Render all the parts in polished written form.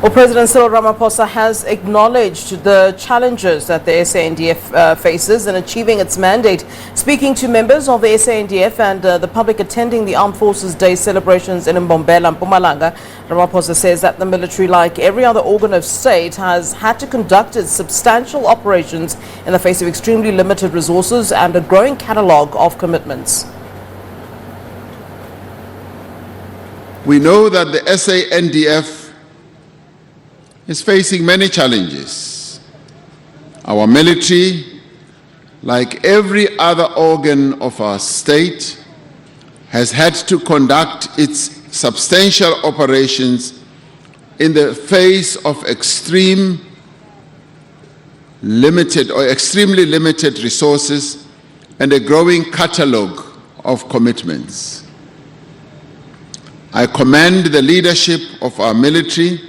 Well, President Cyril Ramaphosa has acknowledged the challenges that the SANDF faces in achieving its mandate. Speaking to members of the SANDF and the public attending the Armed Forces Day celebrations in Mbombela, Mpumalanga, Ramaphosa says that the military, like every other organ of state, has had to conduct its substantial operations in the face of extremely limited resources and a growing catalogue of commitments. We know that the SANDF is facing many challenges. Our military, like every other organ of our state, has had to conduct its substantial operations in the face of extremely limited resources and a growing catalogue of commitments. I commend the leadership of our military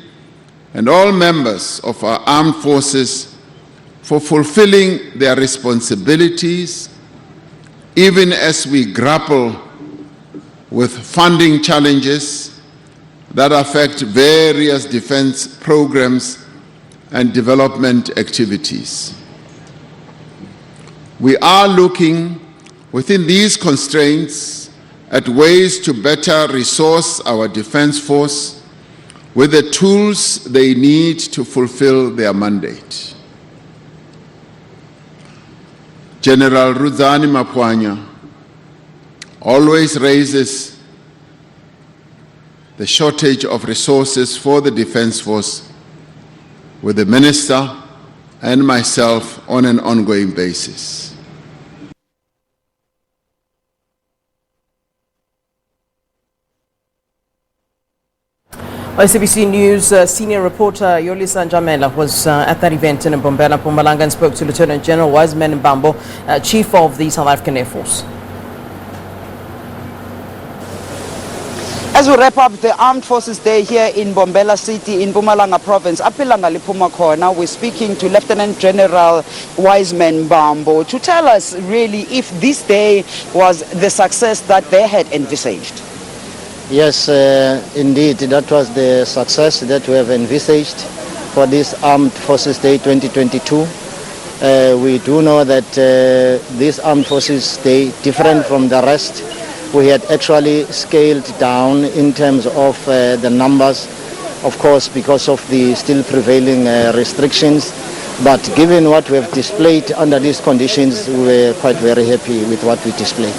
and all members of our armed forces for fulfilling their responsibilities, even as we grapple with funding challenges that affect various defense programs and development activities. We are looking within these constraints at ways to better resource our defense force with the tools they need to fulfill their mandate. General Ruzani Mapwanya always raises the shortage of resources for the Defense Force with the Minister and myself on an ongoing basis. SABC News senior reporter Yolisa Njamela was at that event in Mbombela, Mpumalanga, and spoke to Lieutenant General Wiseman Mbambo, Chief of the South African Air Force. As we wrap up the Armed Forces Day here in Mbombela City in Mpumalanga Province, Apilanga Lipuma now we're speaking to Lieutenant General Wiseman Mbambo to tell us really if this day was the success that they had envisaged. Yes, indeed, that was the success that we have envisaged for this Armed Forces Day 2022. We do know that this Armed Forces Day, different from the rest, we had actually scaled down in terms of the numbers, of course, because of the still prevailing restrictions. But given what we have displayed under these conditions, we were quite very happy with what we displayed.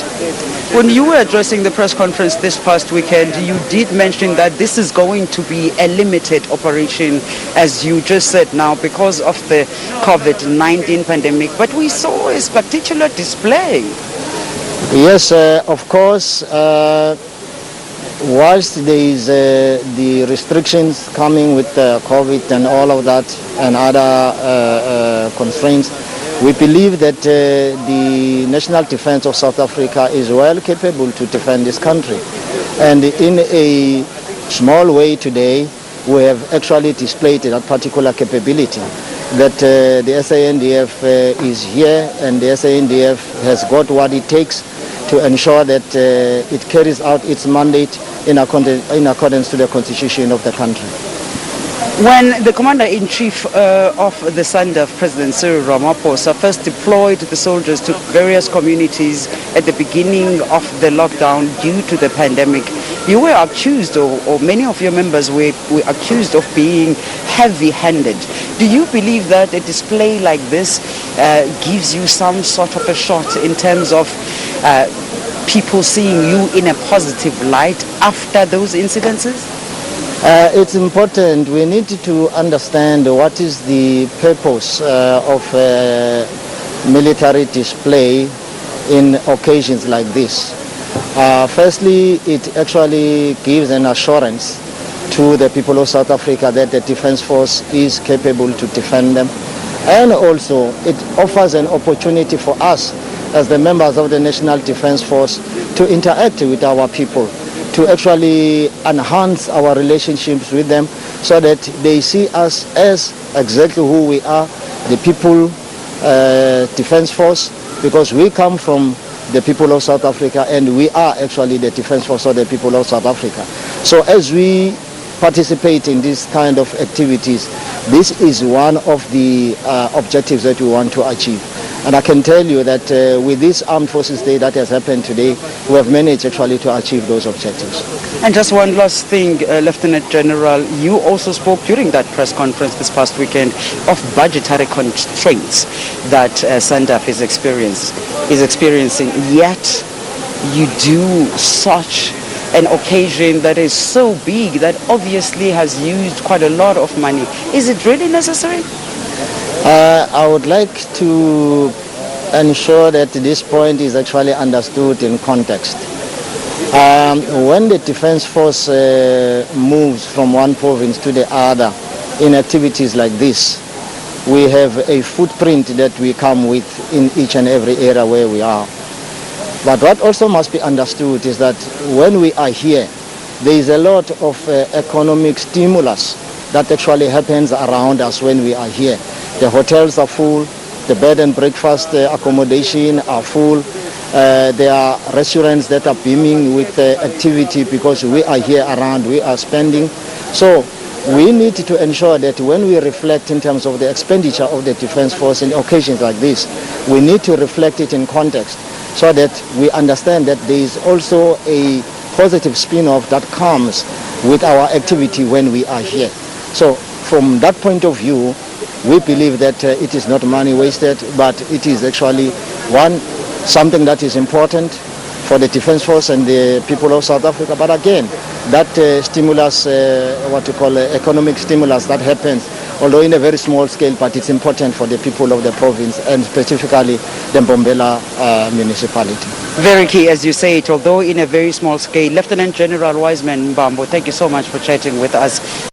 When you were addressing the press conference this past weekend, you did mention that this is going to be a limited operation, as you just said now, because of the COVID-19 pandemic. But we saw a spectacular display. Yes, of course. Whilst there is the restrictions coming with COVID and all of that and other constraints, we believe that the National Defense of South Africa is well capable to defend this country. And in a small way today, we have actually displayed that particular capability, that the SANDF is here, and the SANDF has got what it takes to ensure that it carries out its mandate in accordance to the constitution of the country. When the Commander-in-Chief of the SANDF, President Cyril Ramaphosa, first deployed the soldiers to various communities at the beginning of the lockdown due to the pandemic, you were accused, or many of your members were accused of being heavy-handed. Do you believe that a display like this gives you some sort of a shot in terms of people seeing you in a positive light after those incidences? It's important. We need to understand what is the purpose of military display in occasions like this. Firstly, it actually gives an assurance to the people of South Africa that the Defence Force is capable to defend them. And also, it offers an opportunity for us as the members of the National Defence Force to interact with our people, to actually enhance our relationships with them so that they see us as exactly who we are, the people Defence Force, because we come from the people of South Africa and we are actually the Defence Force of the people of South Africa. So as we participate in this kind of activities, this is one of the objectives that we want to achieve. And I can tell you that with this Armed Forces Day that has happened today, we have managed actually to achieve those objectives. And just one last thing, Lieutenant General, you also spoke during that press conference this past weekend of budgetary constraints that SANDF is experiencing, yet you do such an occasion that is so big that obviously has used quite a lot of money. Is it really necessary? I would like to ensure that this point is actually understood in context. When the Defence Force moves from one province to the other in activities like this, we have a footprint that we come with in each and every area where we are. But what also must be understood is that when we are here, there is a lot of economic stimulus that actually happens around us when we are here. The hotels are full, the bed and breakfast accommodation are full, there are restaurants that are beaming with activity because we are here around, we are spending. So we need to ensure that when we reflect in terms of the expenditure of the Defence Force in occasions like this, we need to reflect it in context so that we understand that there is also a positive spin-off that comes with our activity when we are here. So from that point of view, we believe that it is not money wasted, but it is actually something that is important for the Defence Force and the people of South Africa. But again, that stimulus, economic stimulus that happens, although in a very small scale, but it's important for the people of the province and specifically the Mbombela municipality. Very key, as you say it, although in a very small scale. Lieutenant General Wiseman Mbambo, thank you so much for chatting with us.